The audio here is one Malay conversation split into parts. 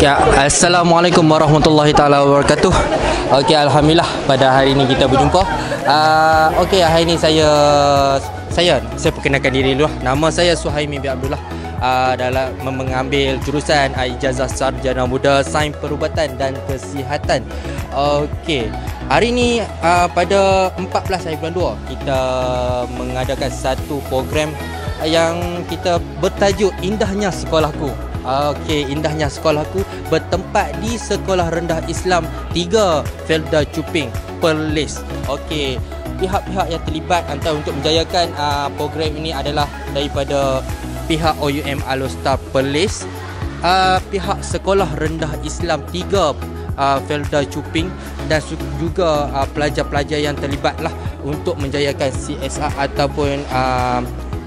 Ya, Assalamualaikum warahmatullahi taala wabarakatuh. Okey, alhamdulillah pada hari ini kita berjumpa. Okey, hari ini saya perkenalkan diri dulu. Nama saya Suhaimi bin Abdullah. Dalam mengambil jurusan Ijazah Sarjana Muda Sains Perubatan dan Kesihatan. Okey. Hari ini pada 14 hari bulan 2 kita mengadakan satu program yang kita bertajuk Indahnya Sekolahku. Okey, Indahnya Sekolahku bertempat di Sekolah Rendah Islam 3 Felda Cuping, Perlis. Okey, pihak-pihak yang terlibat antara untuk menjayakan program ini adalah daripada pihak OUM Alostar Perlis, pihak Sekolah Rendah Islam 3 Felda Cuping, dan juga pelajar-pelajar yang terlibatlah untuk menjayakan CSR ataupun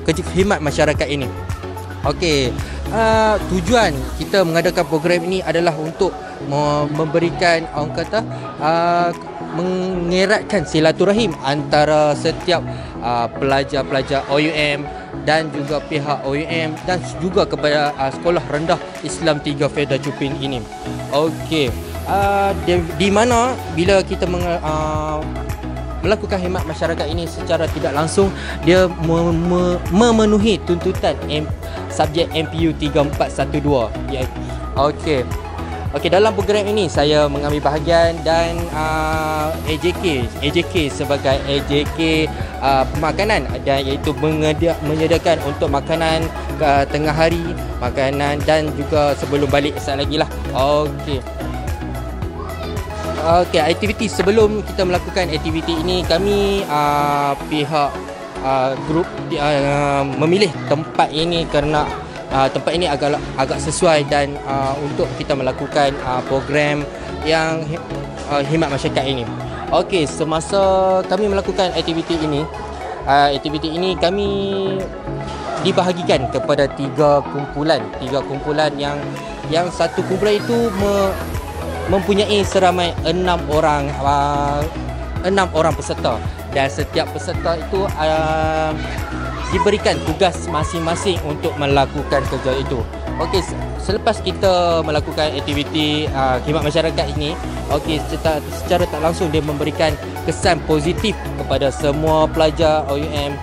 kerja khidmat masyarakat ini. Okey, tujuan kita mengadakan program ini adalah untuk memberikan orang kata mengeratkan silaturahim antara setiap pelajar-pelajar OUM dan juga pihak OUM dan juga kepada Sekolah Rendah Islam 3 Felda Cuping ini. Okey, di mana bila kita melakukan khidmat masyarakat ini secara tidak langsung, dia memenuhi tuntutan subjek MPU 3412. Ya. Okey. Okey, dalam program ini saya mengambil bahagian dan AJK sebagai AJK pemakanan, dan iaitu menyediakan untuk makanan tengah hari, makanan dan juga sebelum balik sekali lagi lah. Okey. Okey, aktiviti sebelum kita melakukan aktiviti ini, kami pihak grup memilih tempat ini kerana tempat ini agak sesuai dan untuk kita melakukan program yang khidmat masyarakat ini. Okey, semasa kami melakukan aktiviti ini kami dibahagikan kepada tiga kumpulan yang satu kumpulan itu mempunyai seramai 6 orang peserta, dan setiap peserta itu diberikan tugas masing-masing untuk melakukan kerja itu. Okey, selepas kita melakukan aktiviti khidmat masyarakat ini, okey, secara tak langsung dia memberikan kesan positif kepada semua pelajar OUM,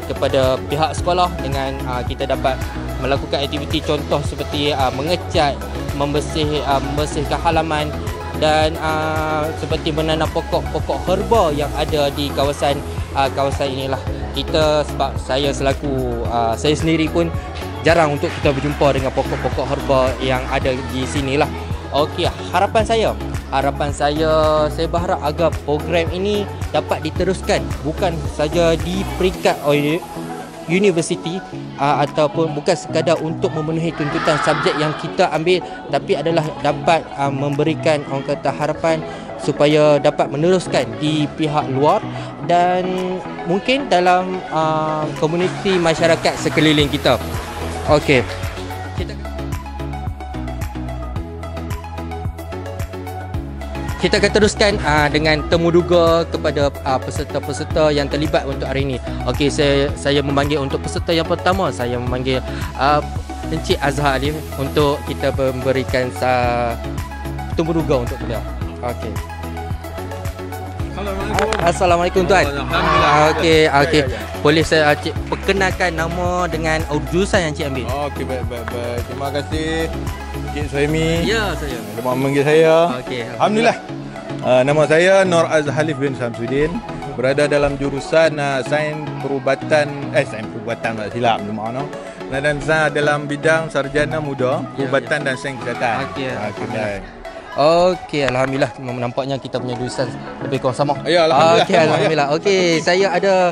kepada pihak sekolah, dengan kita dapat melakukan aktiviti contoh seperti mengecat, membersihkan halaman, dan seperti menanam pokok-pokok herba yang ada di kawasan inilah. Sebab saya saya sendiri pun jarang untuk kita berjumpa dengan pokok-pokok herba yang ada di sinilah. Okey, harapan saya berharap agar program ini dapat diteruskan, bukan saja di peringkat universiti ataupun bukan sekadar untuk memenuhi tuntutan subjek yang kita ambil, tapi adalah dapat memberikan orang kata harapan supaya dapat meneruskan di pihak luar dan mungkin dalam komuniti masyarakat sekeliling kita. Okey, kita akan teruskan dengan temuduga kepada peserta-peserta yang terlibat untuk hari ini. Okey, saya memanggil untuk peserta yang pertama, saya memanggil Encik Azhar Ali untuk kita memberikan temuduga untuk beliau. Okey. Assalamualaikum tuan. Okey. Boleh saya Cik perkenalkan nama dengan jurusan yang Cik ambil? Okey, baik. Terima kasih Cik Suhaimi. Ya, saya. Terima memanggil saya. Okey. Alhamdulillah. Nama saya Nur Azhalif bin Samsudin, berada dalam jurusan Sains Perubatan tak silap mana. Dan saya dalam bidang Sarjana Muda Perubatan dan Sains Kesihatan. Okey. Baik. Alhamdulillah, nampaknya kita punya jurusan lebih kurang sama. Ya, alhamdulillah. Okey, alhamdulillah. Okey, saya ada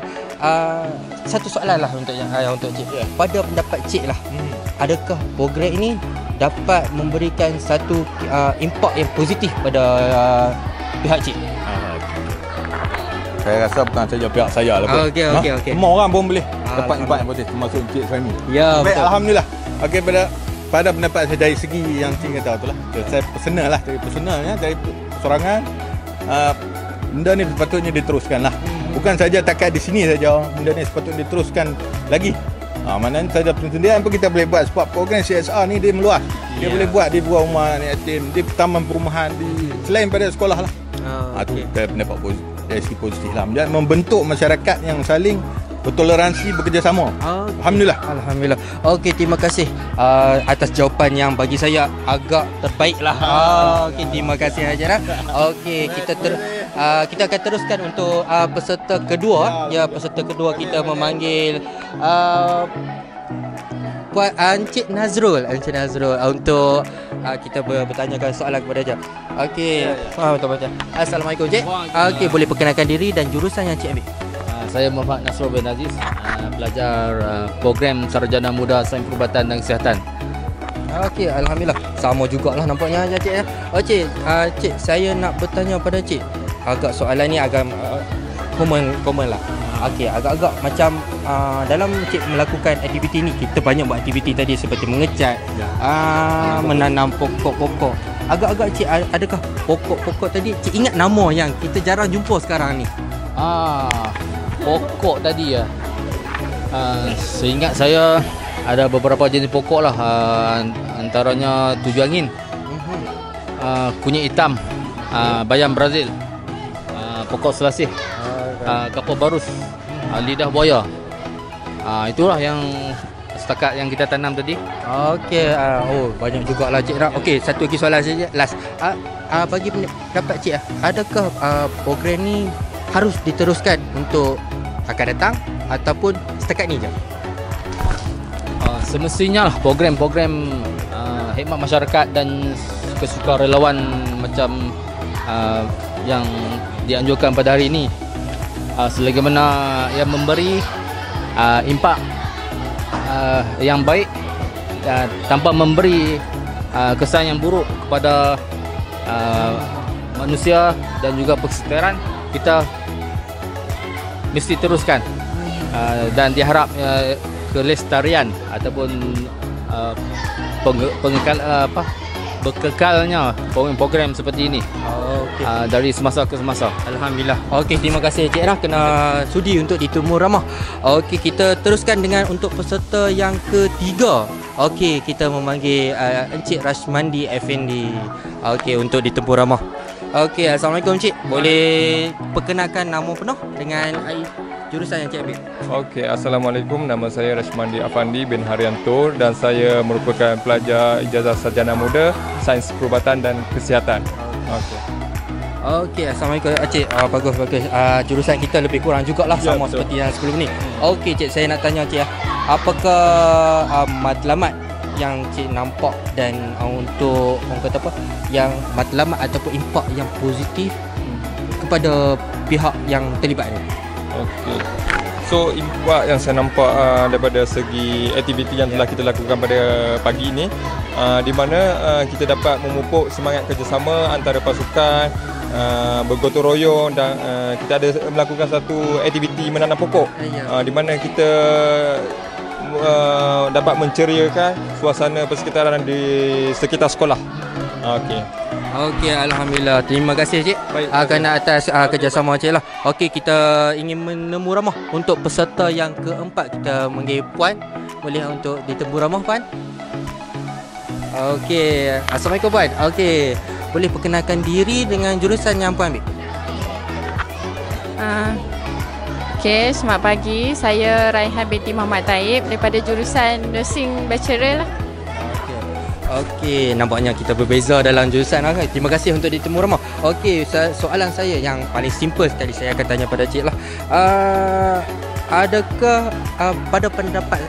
satu soalan lah untuk Cik. Ya. Pada pendapat Cik lah, adakah program ini dapat memberikan satu impak yang positif pada pihak Cik? Saya rasa bukan saja pihak saya lah. Okey. Semua orang pun boleh dapat impak yang positif, termasuk Cik Suhaimi. Ya, baik, betul. alhamdulillah. Okey, pada pendapat saya dari segi yang Cik kata itulah, saya personalnya dari sorangan, benda ni sepatutnya diteruskan lah. Bukan saja takat di sini saja, benda ni sepatutnya diteruskan lagi. Maknanya saya sendirian pun kita boleh buat sebab program CSR ni dia meluas. Dia boleh buat di buah rumah anak yatim, di taman perumahan, di selain pada sekolah lah. Tu saya pendapat positif lah. Dan membentuk masyarakat yang saling bertoleransi, bekerjasama. Alhamdulillah. Alhamdulillah. Okey, terima kasih atas jawapan yang bagi saya agak terbaik lah. Okey, terima kasih Hajarah. Okey, kita akan teruskan untuk peserta kedua. Ya, peserta kedua kita memanggil Puan Encik Nazrul. Encik Nazrul untuk kita bertanyakan soalan kepada Encik. Okey. Betul-betul. Assalamualaikum Encik. Okey, boleh perkenalkan diri dan jurusan yang Encik ambil? Saya Muhammad Nasrul bin Aziz, pelajar program Sarjana Muda Sains Perubatan dan Kesihatan. Okey, alhamdulillah. Sama jugalah nampaknya Cik ya. Okey, Cik, saya nak bertanya pada Cik. Agak soalan ni agak common lah. Okey, agak-agak macam dalam Cik melakukan aktiviti ni, kita banyak buat aktiviti tadi seperti mengecat, menanam pokok-pokok. Agak-agak Cik, adakah pokok-pokok tadi Cik ingat nama yang kita jarang jumpa sekarang ni? Pokok tadi ya. Seingat saya ada beberapa jenis pokok lah. Antaranya tujuh angin, kunyit hitam, bayam Brazil, pokok selasih, kapur barus, lidah buaya. Itulah yang setakat yang kita tanam tadi. Okey, banyak jugalah Cik Rak. Okey, satu lagi soalan saja last. Bagi pendapat Cik, adakah program ni harus diteruskan untuk akan datang ataupun setakat ni je? Semestinya lah program-program khidmat masyarakat dan kesukarelawan macam yang dianjurkan pada hari ini, selagi mana yang memberi impak yang baik tanpa memberi kesan yang buruk kepada manusia dan juga persekitaran, kita mesti teruskan dan diharap kelestarian ataupun berkekalnya program-program seperti ini dari semasa ke semasa. Alhamdulillah. Okey, terima kasih Cik Rah kena sudi untuk ditemu ramah. Okey, kita teruskan dengan untuk peserta yang ketiga. Okey, kita memanggil Encik Rashmandi Effendi. Okey, untuk ditemu ramah. Okey, Assalamualaikum Cik. Boleh perkenalkan nama penuh dengan jurusan yang Cik ambil? Okey, Assalamualaikum. Nama saya Rashmandi Afandi bin Haryanto dan saya merupakan pelajar ijazah sarjana muda Sains Perubatan dan Kesihatan. Okey. Okey, Assalamualaikum Cik. Bagus. Jurusan kita lebih kurang jugalah sama seperti yang sebelum ni. Okey Cik, saya nak tanya Cik, apakah matlamat yang Cik nampak dan untuk orang kata apa, yang matlamat ataupun impak yang positif kepada pihak yang terlibat ni? Okey. So impak yang saya nampak daripada segi aktiviti yang telah kita lakukan pada pagi ini, di mana kita dapat memupuk semangat kerjasama antara pasukan, bergotong royong dan kita ada melakukan satu aktiviti menanam pokok, di mana kita dapat menceriakan suasana persekitaran di sekitar sekolah. Okey, alhamdulillah. Terima kasih Cik kerana atas kerjasama Cik lah. Okey, kita ingin menemu ramah untuk peserta yang keempat. Kita panggil Puan. Boleh untuk ditemu ramah Puan? Okey, Assalamualaikum Puan. Okey, boleh perkenalkan diri dengan jurusan yang Puan ambil? Okey, selamat pagi. Saya Raihan binti Muhammad Taib daripada jurusan Nursing Bachelor lah. Okey, nampaknya kita berbeza dalam jurusan. Terima kasih untuk ditemu ramah. Okey, soalan saya yang paling simple sekali saya akan tanya pada Cik lah. Adakah pada pendapat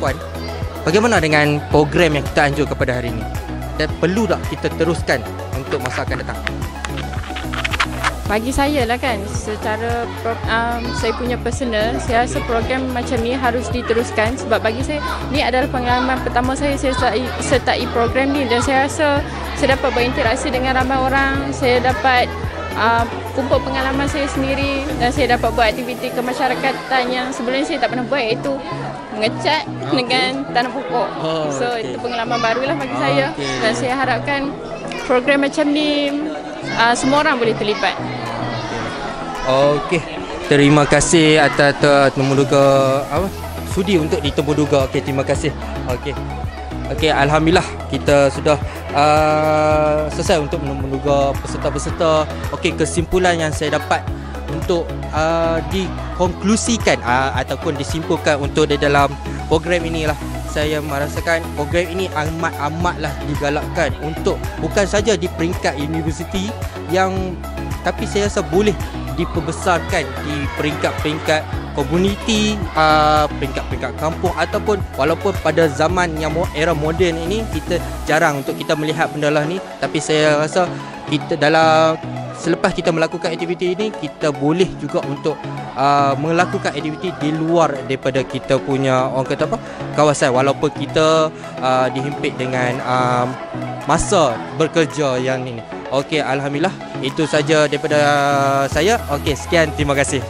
Puan, bagaimana dengan program yang kita anjur kepada hari ini? Dan perlu tak kita teruskan untuk masa akan datang? Bagi saya lah kan, secara saya punya personal, saya rasa program macam ni harus diteruskan sebab bagi saya ni adalah pengalaman pertama saya sertai program ni dan saya rasa saya dapat berinteraksi dengan ramai orang, saya dapat kumpul pengalaman saya sendiri dan saya dapat buat aktiviti kemasyarakatan yang sebelum saya tak pernah buat, iaitu mengecat dengan tanam pokok. Itu pengalaman barulah bagi saya dan saya harapkan program macam ni semua orang boleh terlibat. Okey, terima kasih atas memuduka sudi untuk ditemu-duga. Okey, terima kasih. Okey. Okey, alhamdulillah kita sudah selesai untuk menduga peserta-peserta. Okey, kesimpulan yang saya dapat untuk dikonklusikan ataupun disimpulkan untuk di dalam program inilah, saya merasakan program ini amatlah digalakkan untuk bukan saja di peringkat universiti tapi saya rasa boleh diperbesarkan di peringkat-peringkat komuniti, peringkat-peringkat kampung, ataupun walaupun pada zaman yang era moden ini kita jarang untuk kita melihat benda lah ni, tapi saya rasa kita selepas kita melakukan aktiviti ini, kita boleh juga untuk melakukan aktiviti di luar daripada kita punya kawasan, walaupun kita dihimpit dengan masa bekerja yang ini. Okey, alhamdulillah itu saja daripada saya. Okey, sekian, terima kasih.